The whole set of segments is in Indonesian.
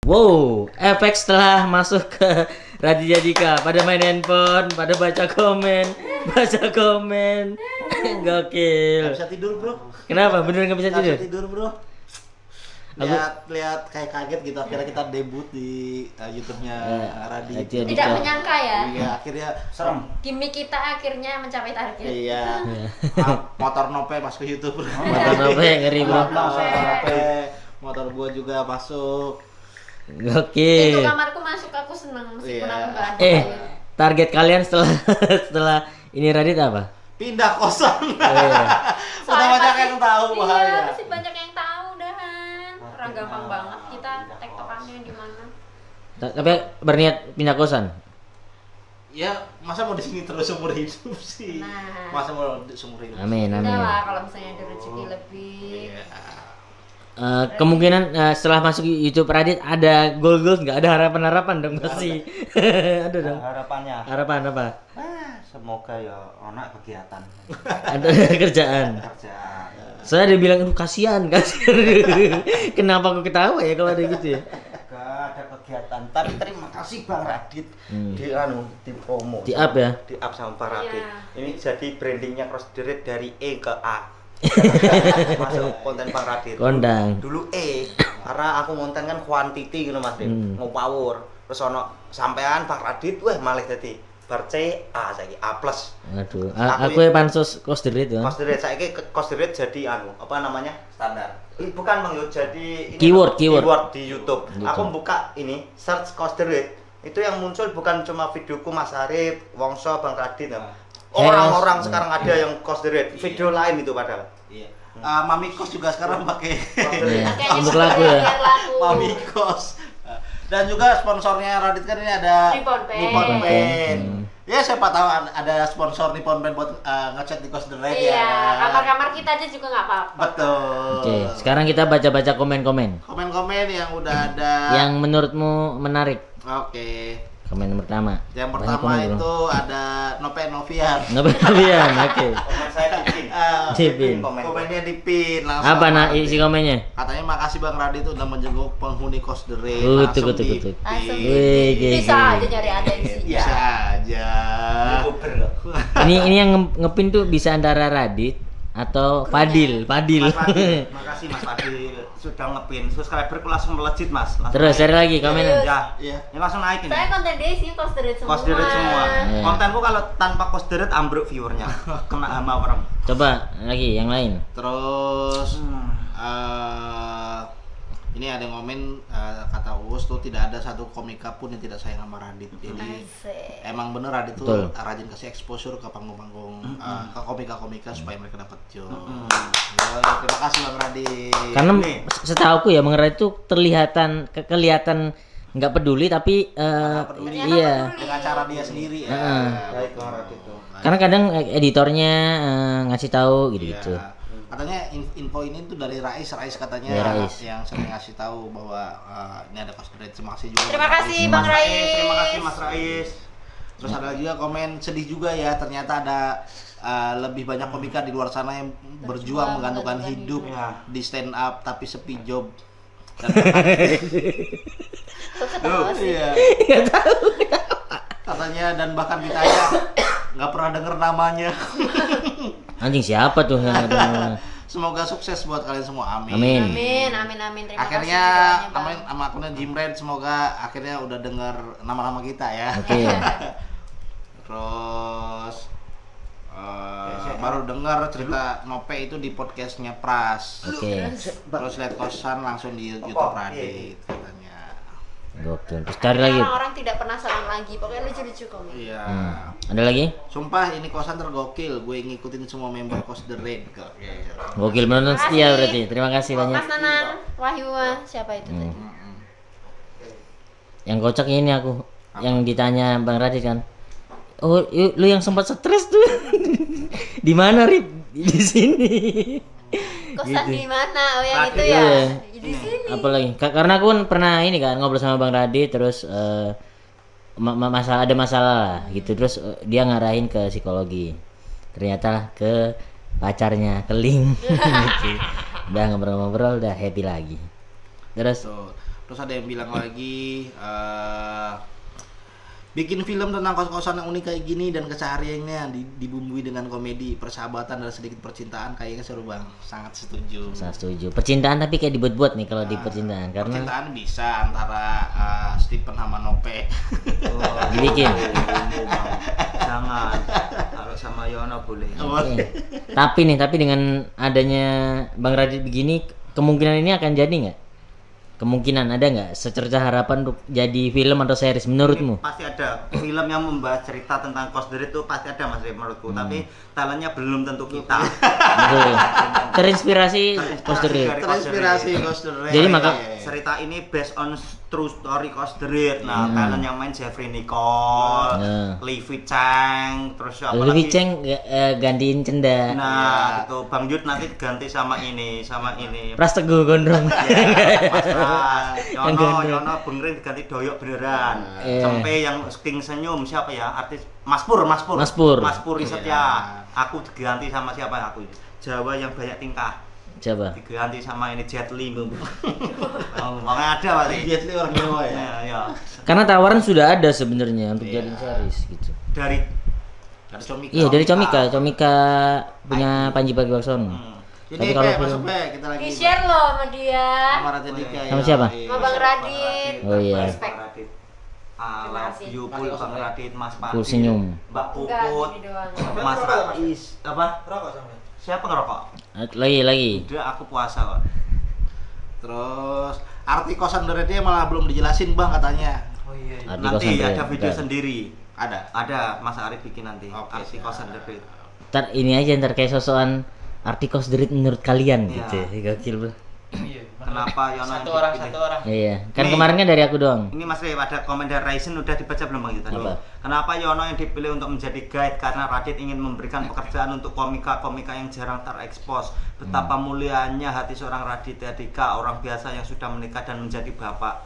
Wow, efek setelah masuk ke Raditya Dika, pada main handphone, pada baca komen, gokil. Gak bisa tidur bro. Kenapa? Bener nggak bisa Gak tidur? bisa tidur bro. Lihat kayak kaget gitu, akhirnya kita debut di YouTube-nya Raditya. Tidak menyangka ya. Iya, akhirnya serem. Gimik kita akhirnya mencapai target. Iya. Motor Nope masuk ke YouTube bro. Motor Nope ngeri bro. Motor gua juga masuk. Gokil. Itu kamarku masuk, aku seneng meskipun aku nggak ada. Target kalian setelah ini Radit apa? Pindah kosan. Udah Soalnya banyak pasti- yang tahu bahaya. Iya, pasti banyak yang tahu dahan. Orang gampang banget kita tektokannya di mana. Tapi berniat pindah kosan. Ya, masa mau di sini terus seumur hidup sih? Nah. Masa mau seumur hidup? Amin, Udah amin. lah kalau misalnya ada rezeki lebih. Iya. Kemungkinan setelah masuk YouTube Radit ada goal nggak, ada harapan dong pasti. Ada dong. Harapannya Harapan apa? semoga ya anak kegiatan Ada kerjaan. kerja. Saya ada bilang kasihan. Kenapa aku ketawa ya kalau ada gitu ya? Gak ada kegiatan. Tapi terima kasih Bang Radit di promo. Di up ya. Di up sama Bang Radit. Iya. Ini jadi brandingnya Cross the Red dari E ke A. Masuk konten Bang Radit. Kondang. Dulu E karena aku konten kan quantity gitu Mas Dim. Power. Terus ono sampean Bang Radit weh malah jadi bar C A saiki A+. Aduh, aku ya pansus cost the rate ya. Cost the rate saiki cost the rate jadi apa namanya? Standar. Bukan Bang yo, jadi ini Keyword di YouTube. Aku buka ini search cost the rate. Itu yang muncul bukan cuma videoku Mas Arif, Wongso, Bang Radit. Orang-orang sekarang ada yang cost the rate. Video lain itu padahal. Iya. Mami Kos juga sekarang pakai Makanya Untuk juga laku ya. biar laku. Mami Kos. Dan juga sponsornya Radit kan ini ada Nippon Pen. Nippon Pen. Ya siapa tahu ada sponsor Nippon Pen buat ngechat di Cost the Rate Iya, ya. kamar-kamar kita aja juga nggak apa-apa. Betul. Oke, sekarang kita baca-baca komen-komen. Komen-komen yang udah ada. Yang menurutmu menarik. Oke. Komen pertama. Yang Banyak pertama komen, bro. itu ada Nope Novian. Novian, oke. Komen saya dipin. Dipin. Komennya di pin langsung. Apa nak isi komennya? Katanya makasih Bang Radit udah menjenguk penghuni Cost the Rate. Kutuk. Langsung Wih, bisa gini. aja nyari atensi. Bisa aja. Youtuber loh. Ini yang ngepin tuh bisa antara Radit atau Fadil. Mas Fadil, makasih Mas Fadil sudah ngepin. Subscriberku langsung melejit Mas. Langsung Terus naik. share lagi komennya. Ya, Iya. ini langsung naik ini. Saya konten dia isinya cost the rate semua. Cost the rate semua. Iya. Kontenku kalau tanpa cost the rate ambruk viewernya. Kena hama orang. Coba lagi yang lain. Terus ini ada yang komen kata Uus tuh tidak ada satu komika pun yang tidak sayang sama Radit. Jadi Asik. emang bener Radit tuh Betul. rajin kasih exposure ke panggung-panggung ke komika-komika supaya mereka dapat job. Ya, terima kasih Bang Radit. Karena Nih. setahuku ya Bang Radit tuh kelihatan nggak peduli tapi peduli. iya. Dengan cara dia sendiri ya. Baik Bang Radit tuh. Karena kadang editornya ngasih tahu gitu-gitu. Iya. Katanya info ini tuh dari Rais katanya Dari Rais. yang sering ngasih tahu bahwa ini ada Cost the Rate. Terima kasih juga. Terima Bang kasih Rais. Bang Mas Rais. Terima kasih Mas Rais. Terus ada juga komen sedih juga ya, ternyata ada lebih banyak komika di luar sana yang berjuang menggantungkan hidup Ya. di stand up tapi sepi job. Dan Kok ketawa sih? iya. Katanya dan bahkan ditanya nggak pernah denger namanya. Anjing siapa tuh yang ada? Semoga sukses buat kalian semua. Amin. Amin. Amin. Terima Akhirnya kasih. doanya, Bang. namanya sama akunnya Jimred, semoga akhirnya udah denger nama-nama kita ya. Oke. Terus baru dengar cerita Nope itu di podcastnya Pras. Oke. Terus lihat kosan langsung di YouTube Radit katanya. Gokil. Terus cari lagi. Orang-orang tidak penasaran lagi. Pokoknya lucu-lucu komen. Iya. Ada lagi? Sumpah ini kosan tergokil. Gue ngikutin semua member Cost the Rate. Gokil. Gokil menonton setia berarti. Terima kasih banyak. Mas Nanang, Wahyu, siapa itu tadi? Yang kocak ini aku. Yang ditanya Bang Radit kan. Oh, lu yang sempat stres tuh. Di mana, Rip? Di sini. Kosan di mana? Oh yang Radit, itu ya. iya. Di sini. Apalagi karena aku kan pernah ini kan ngobrol sama Bang Radit terus ada masalah lah gitu terus dia ngarahin ke psikologi. Ternyata ke pacarnya keling gitu. Udah ngobrol-ngobrol udah happy lagi. Terus Tuh. Terus ada yang bilang lagi bikin film tentang kos-kosan yang unik kayak gini dan kesehariannya dibumbui dengan komedi, persahabatan dan sedikit percintaan kayaknya seru bang. Sangat setuju. Saya setuju. Percintaan tapi kayak dibuat-buat nih kalau di percintaan karena Percintaan bisa antara Stephen sama Nope. dibikin. Jangan. Kalau sama Yono boleh. Oke. Tapi dengan adanya Bang Radit begini, kemungkinan ini akan jadi nggak? Kemungkinan ada nggak secerca harapan untuk jadi film atau series menurutmu? Pasti ada film yang membahas cerita tentang Cost the Rate itu pasti ada Mas Rip menurutku. Tapi talentnya belum tentu kita. Betul. Terinspirasi Coaster dari Rate. Terinspirasi Coaster Rate. Jadi maka cerita ini based on true story Cost the Rate. Nah, talent yang main Jeffrey Nicole, Livi Chang, terus apa Lebih lagi? ceng gantiin Cenda. Nah, itu Bang Yud nanti ganti sama ini. Pras Teguh Gondrong. Yono beneran diganti Doyok beneran. Sampai yang King Senyum siapa ya? Artis Mas Pur. Mas Pur. Mas Pur riset ya. Aku diganti sama siapa aku? Jawa yang banyak tingkah. Coba. Diganti sama ini Jet Li. Makanya ada berarti. Jet Li orang Jawa ya. Ya. Karena tawaran sudah ada sebenarnya untuk jadi series gitu. Dari Comika. Iya dari Comika punya Panji Pragiwaksono. Jadi Tapi kalau masuk film- kita lagi. Di-share loh sama dia. Sama Radit Dika ya. Sama siapa? Sama Bang Radit. Oh iya. Respect. Radit. Terima kasih. You Pul Bang Radit, Mas Pandi. Pul senyum. Mbak Enggak, Puput. gini doang. Mas Rais. Apa? Rokok sampai. Siapa ngerokok? Lagi. Udah aku puasa kok. Terus arti kosan dia malah belum dijelasin bang katanya. Oh iya. Arti Nanti kosan ada Rate. video Ntar. sendiri. Ada. Ada Mas Arif bikin nanti. Oke, Arti siap. kosan The Rate. Ntar ini aja ntar kayak sosokan arti Cost the Rate menurut kalian Iya. gitu. Gokil bro. Iya. Kenapa Yono yang Satu orang, dipilih? satu orang. Iya. Kan Nih. kemarin kan dari aku doang. Ini Mas Rey, ada komen dari Ryzen udah dibaca belum Bang Yuta? Apa? Kenapa Yono yang dipilih untuk menjadi guide? Karena Radit ingin memberikan pekerjaan untuk komika-komika yang jarang terekspos. Betapa mulianya hati seorang Raditya Dika, orang biasa yang sudah menikah dan menjadi bapak.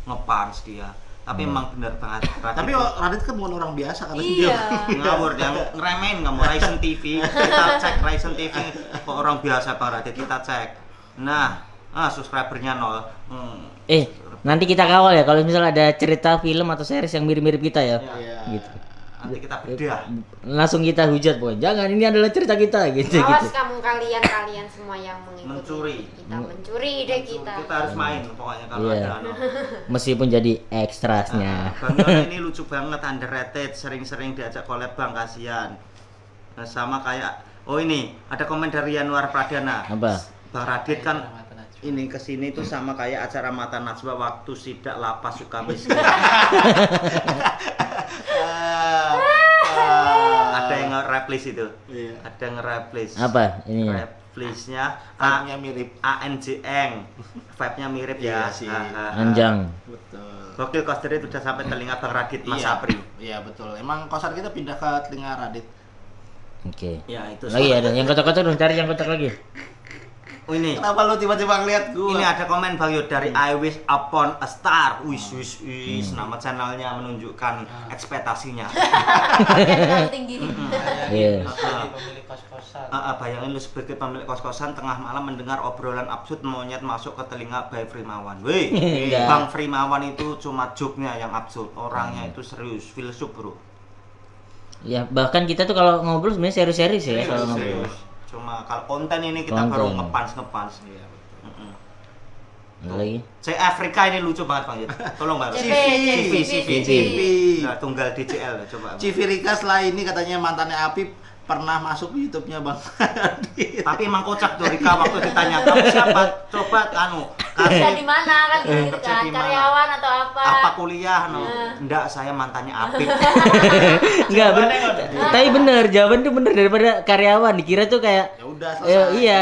Ngepans dia. Tapi emang bener banget Radit. Tapi Radit kan bukan orang biasa katanya Iya. ngawur dia ngeremehin kamu Ryzen TV. Kita cek Ryzen TV kok orang biasa Bang Radit, kita cek. Nah, subscribernya 0. Nanti kita kawal ya kalau misalnya ada cerita film atau series yang mirip-mirip kita ya. Iya. Gitu. Nanti kita bedah. Langsung kita hujat pokoknya. Jangan ini adalah cerita kita gitu Awas gitu. kamu kalian semua yang mengikuti Mencuri. kita, mencuri ide kita. Kita harus main pokoknya kalau Iya. ada Meskipun jadi ekstrasnya. Bang Yono ini lucu banget, underrated, sering-sering diajak collab Bang, kasihan. Nah, sama kayak ini ada komen dari Yanuar Pradana. Apa? Bang Radit kan Mata Najwa. ini kesini tuh sama kayak acara Mata Najwa waktu sidak lapas Sukamiskin. Ada yang nge-replis itu. Iya. Ada yang nge-replis. Apa ini? Replisnya Vibe-nya mirip. ANJeng. Vibe-nya mirip Iya ya. sih. Anjang. Betul. Gokil Coaster itu udah sampai telinga Bang Radit Mas Iya. Sapri. Iya betul. Emang kosan kita pindah ke telinga Radit. Oke. Ya itu. Lagi ada yang kotak-kotak dong, cari yang kotak lagi. Oh, ini. Kenapa lu tiba-tiba ngeliat gua? Ini ada komen Bang Yud dari I Wish Upon a Star. Wis nama channelnya menunjukkan ekspektasinya. Terlalu tinggi. Iya. Jadi pemilik kos-kosan. Bayangin lu sebagai pemilik kos-kosan tengah malam mendengar obrolan absurd monyet masuk ke telinga Bay Frimawan. Wih, Enggak. Bang Frimawan itu cuma joke-nya yang absurd, orangnya itu serius, filsuf bro. Ya bahkan kita tuh kalau ngobrol sebenarnya serius-serius ya kalau ngobrol. Serius. Cuma kalau konten ini kita Konten. baru ngepans. Iya betul. Ada lagi. Saya Afrika ini lucu banget Bang Yud. Tolong Bang. CV, CV. Nah, tunggal DCL coba. Civirika setelah ini katanya mantannya Apip pernah masuk YouTube-nya Bang Radit. Tapi emang kocak tuh Rika waktu ditanya kamu siapa? Coba Kerja kasih di mana kan gitu kerja kan? di mana? Karyawan atau apa? apa kuliah enggak saya mantannya Apip. Enggak bener. Tapi bener, jawaban tuh bener daripada karyawan. Dikira tuh kayak Ya udah selesai. iya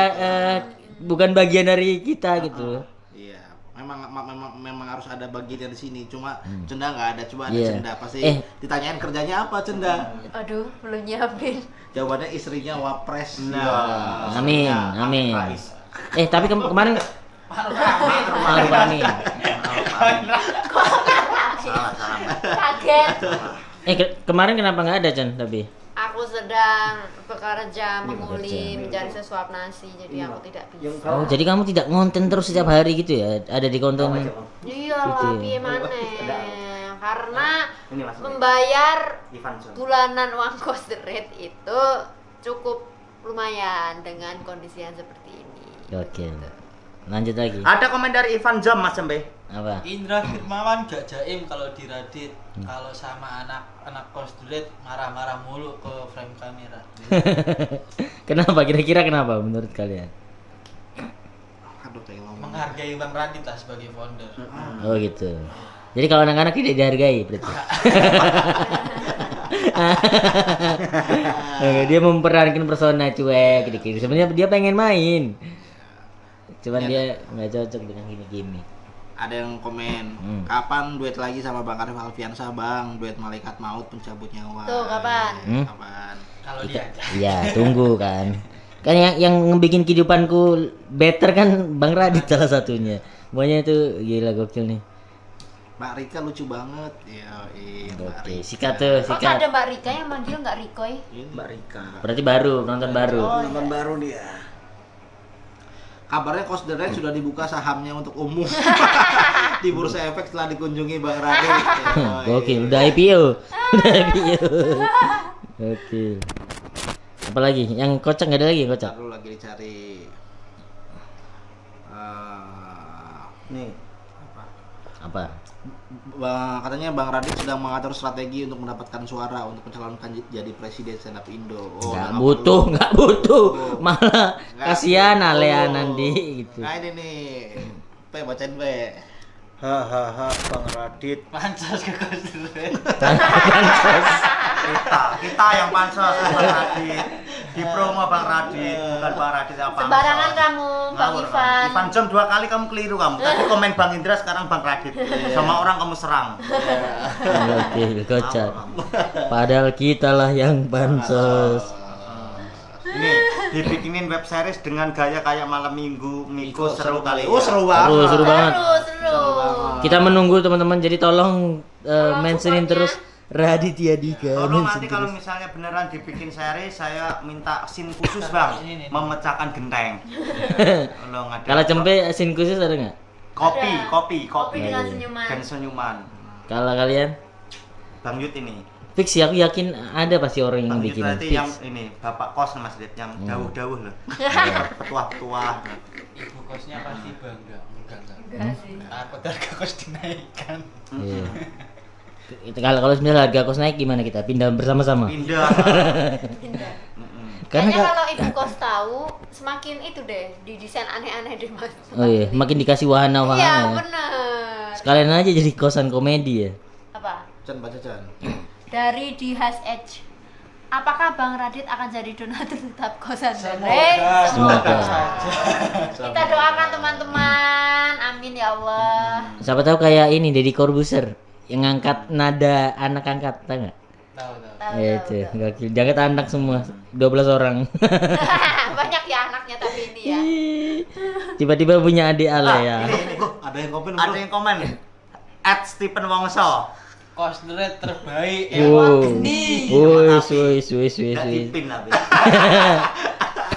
bukan bagian dari kita gitu. Iya, memang harus ada bagian di sini. Cuma Cenda nggak ada. Coba ada Iya. Cenda. Pasti ditanyain kerjanya apa Cenda? Aduh, belum nyiapin. Jawabannya istrinya Wapres. Nah, Amin, amin. Rais. Tapi kemarin Maaf, amin. Salah. Kaget. Kemarin kenapa nggak ada Chan tapi? Aku sedang bekerja menguli mencari sesuap nasi, jadi aku tidak bisa. Oh, jadi kamu tidak ngonten terus setiap hari gitu ya? Ada di konten. Iya Gitu lah, ya. piye maneh. Karena Ini Mas. membayar Ivan John. bulanan uang kos the rate itu cukup lumayan dengan kondisi yang seperti ini. Oke. Lanjut lagi. Ada komen dari Ivan Jam Mas Jembe. Apa? Indra Firmawan gak jaim kalau di Radit. Kalau sama anak kos duret marah-marah mulu ke frame kamera. Kenapa? Kira-kira kenapa menurut kalian? Aduh, kayak ngomong. Menghargai Bang Radit lah sebagai founder. Oh gitu. Jadi kalau anak-anak tidak dihargai berarti. Dia memperankan persona cuek dikit. Sebenarnya dia pengen main. Cuman dia nggak cocok dengan gini-gini. Ada yang komen, kapan duet lagi sama Bang Arif Alfiansyah Bang? Duet Malaikat Maut Pencabut Nyawa. Tuh, kapan? Kapan? Kalau dia aja. Iya, tunggu kan. Kan yang ngebikin kehidupanku better kan Bang Radit salah satunya. Semuanya itu gila gokil nih. Mbak Rika lucu banget. Ya, Mbak Oke, Rika. sikat tuh, Kok sikat. ada Mbak Rika yang manggil nggak Rikoy? Mbak Rika. Berarti baru, nonton baru. Nonton baru dia. Kabarnya Cost the Rate sudah dibuka sahamnya untuk umum di Bursa Efek setelah dikunjungi Bang Radit. Gokil, udah IPO. Udah IPO. Oke. Apalagi? Yang kocak nggak ada lagi yang kocak? Dulu lagi dicari. Nih. Apa? Katanya Bang Radit sedang mengatur strategi untuk mendapatkan suara untuk mencalonkan jadi presiden stand up Indo. Oh, Nggak nggak butuh, perlu. nggak butuh. Malah Nggak kasihan butuh. Alea nanti gitu. Nah ini nih, bacain Pe. Hahaha Bang Radit. Pansos ke kos duret. Kita yang pansos Bang Radit. Di promo Bang Radit, bukan Bang Radit yang pansos. Sembarangan kamu, Bang Ngawur, Ivan. Ivan Jam 2 kali kamu keliru kamu. Tadi komen Bang Indra, sekarang Bang Radit. Sama orang kamu serang. Gokil, kocak. Padahal kita lah yang pansos. Ini dibikinin web series dengan gaya kayak malam minggu, Miko seru kali. Oh, seru banget. Seru banget. Seru. Kita menunggu teman-teman, jadi tolong mentionin terus Raditya Dika. Tolong mention nanti kalau terus. misalnya beneran dibikin series, saya minta scene khusus Bang, Ini. memecahkan genteng. Tolong ada. Kalau cempe scene khusus ada nggak? Kopi dengan senyuman. dan senyuman. Kalau kalian? Bang Yud ini. Fix ya, aku yakin ada pasti orang yang Bang Yud bikin. berarti Fix. yang ini Bapak kos Mas Dit yang dawuh-dawuh loh. Petua-petua. Ibu kosnya pasti bangga. Enggak. Enggak sih. Takut harga kos dinaikkan. Iya. Kalau misalnya harga kos naik gimana kita? Pindah bersama-sama. Pindah. Indah. Karena Kayaknya Kak- kalau ibu kos tahu, semakin itu deh, didesain aneh-aneh deh Mas. Oh iya, makin dikasih Iya, wahana-wahana. bener. Sekalian aja jadi kosan komedi ya. Apa? Chan, baca Chan. Dari di Has Edge. Apakah Bang Radit akan jadi donatur tetap kosan Semoga. Kita doakan teman-teman. Amin ya Allah. Siapa tahu kayak ini Deddy Corbuzier yang ngangkat nada anak angkat, tahu nggak? Tahu. Tahu, Ya tahu, itu, tahu. gokil. Jangan anak semua, 12 orang. Banyak ya anaknya tapi ini ya. Tiba-tiba punya adik Ale ya. Ini. Ada yang komen Ada yang komen. Stephen Wongso. Kos duret terbaik. Wow. Geni. Wis. Nggak dipin tapi.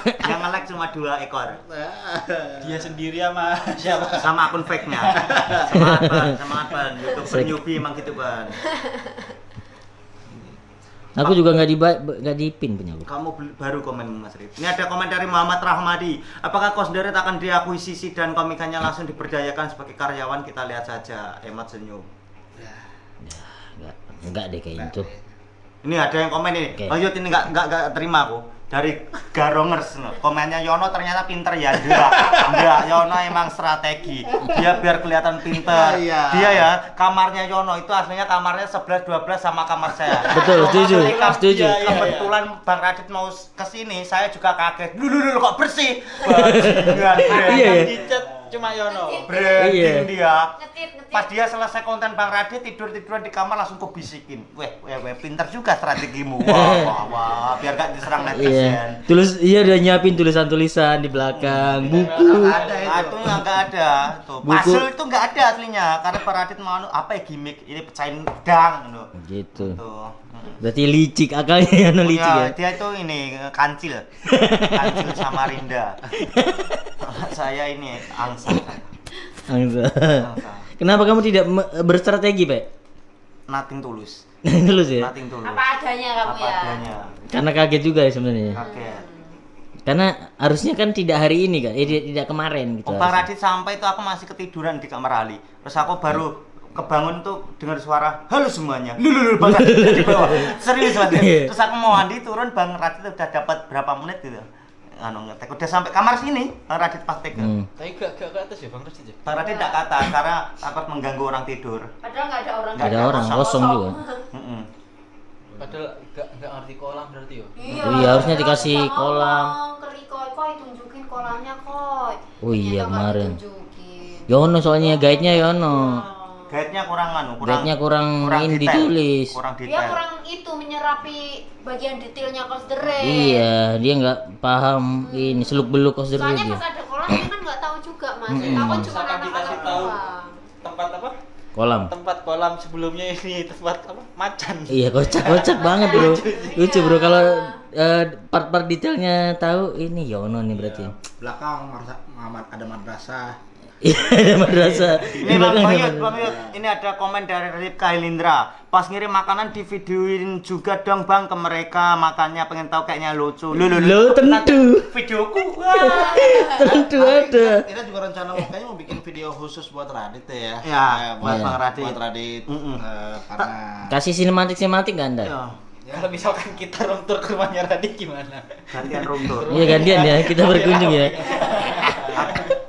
Yang nge-like cuma 2 ekor. Dia sendiri sama siapa? Sama akun fake-nya. Semangat ban. YouTuber newbie emang gitu ban. Aku juga nggak dipin punya aku. Kamu baru komen Mas Rif. Ini ada komen dari Muhammad Rahmadi. Apakah Kos Deret akan diakuisisi dan komikanya langsung diberdayakan sebagai karyawan? Kita lihat saja. Emot senyum. Enggak deh kayak itu. Ini ada yang komen ini. Oke. Bang Yud ini nggak terima aku. Dari Garongers no. Komennya Yono ternyata pinter ya. Enggak, Yono emang strategi. Dia biar kelihatan pinter. Iya. Dia ya, kamarnya Yono itu aslinya kamarnya 11 12 sama kamar saya. Betul, setuju. Ketika Setuju. Kebetulan Bang Radit mau kesini, saya juga kaget. Dulu kok bersih. Bajingan. Iya, ya. Dicat Cuma Yono. Branding Iya. dia. Ngetit. Pas dia selesai konten Bang Radit tiduran di kamar langsung kau bisikin. Weh, pinter juga strategimu. Wah, biar gak diserang Iya. netizen. Iya udah nyiapin tulisan-tulisan di belakang, buku. Itu nggak ada. Tuh, Buku. puzzle itu nggak ada aslinya. Karena Bang Radit mau apa ya gimmick ini pecahin dang gitu. Gitu. Tuh. Berarti licik akalnya Yono licik ya. Dia itu ini kancil. Kancil Samarinda. Saya ini angsa. Angsa. Kenapa kamu tidak berstrategi, Pak? Nothing tulus. Tulus ya. Nothing tulus. Apa adanya kamu Apa ya. adanya. Karena kaget juga ya sebenarnya. Kaget. Karena harusnya kan tidak hari ini kan, tidak kemarin gitu. Oh, Bang harusnya. Radit sampai itu aku masih ketiduran di kamar Ali. Terus aku baru kebangun tuh dengar suara halo semuanya. Lulu Bang Radit di bawah. Serius banget. Iya. Terus aku mau mandi turun Bang Radit udah dapat berapa menit gitu. Anu ngetek udah sampai kamar sini Bang Radit pas take. Tapi gak ke atas ya Bang Radit ya. Bang Radit enggak kata karena takut mengganggu orang tidur. Padahal nggak ada orang. Nggak ada orang, kosong juga. Heeh. Padahal gak ngerti kolam berarti ya. Iya, harusnya dikasih kolam. Koi tunjukin kolamnya koi. Oh iya, Ternyata nggak kemarin. ditunjukin. Yono soalnya guide-nya Yono. Guide-nya kurang anu, Guide-nya kurang ini detail. ditulis. Kurang Dia detail. kurang itu menyerapi bagian detailnya Coach the Red. Iya, dia nggak paham ini seluk-beluk kos Soalnya dia. pas ada kolam dia kan nggak tahu juga mas. Tahu kan cuma Misalkan dikasih anak-anak tahu doang. tempat apa? Kolam. Tempat kolam sebelumnya ini tempat apa? Macan. Iya, kocak banget bro. Lucu bro kalau part-part detailnya tahu ini Yono nih berarti. Belakang ada madrasah. Iya, ada madrasah. Ini Bang Yud, ini ada komen dari Ripka Hilindra. Pas ngirim makanan di videoin juga dong Bang ke mereka, makannya pengen tahu kayaknya lucu. Lo tentu. Videoku. Tentu ada. Kita juga rencana kayaknya mau bikin video khusus buat Radit ya. Ya, buat Iya. Bang Radit. Buat Radit. Mm-mm. Karena Kasih sinematik nggak anda? Ya, Kalau misalkan kita room tour ke rumahnya Radit gimana? gantian room tour. Iya gantian ya, kita berkunjung ya.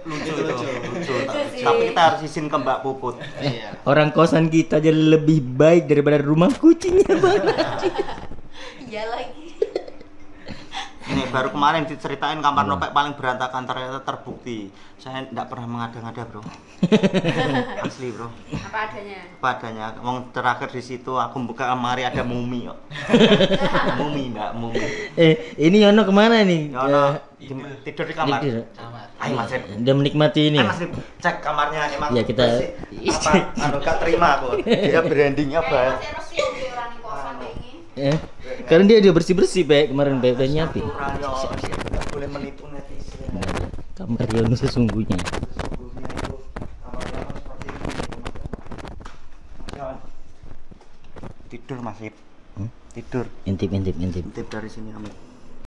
Lucu itu, lucu. Tapi kita harus izin ke Mbak Puput. iya. Orang kosan kita jadi lebih baik daripada rumah kucingnya bang. Iya lagi. Ini baru kemarin diceritain kamar Nopek paling berantakan, ternyata terbukti. Saya enggak pernah mengada-ngada, Bro. Asli, Bro. Apa adanya. Apa adanya. Wong terakhir di situ aku buka lemari ada mumi kok. Mumi, Mbak, mumi. Ini Yono kemana nih? Yono tidur di kamar. Tidur. Kamar. Ayo Mas Rip. Dia menikmati ini. Ayo Mas Rip, cek kamarnya emang Ya, kita- bersih. Apa anu gak terima aku. Dia brandingnya baik. Masih resmi di orang di kosan kayak gini. Karena dia udah bersih Pak kemarin Pak udah nyiapin. Tidak boleh menipu netizen. Kamar Yono sesungguhnya. Sesungguhnya itu kamarnya seperti ini. Tidur Mas Rip. Hmm? Tidur. Intip. Intip dari sini kami.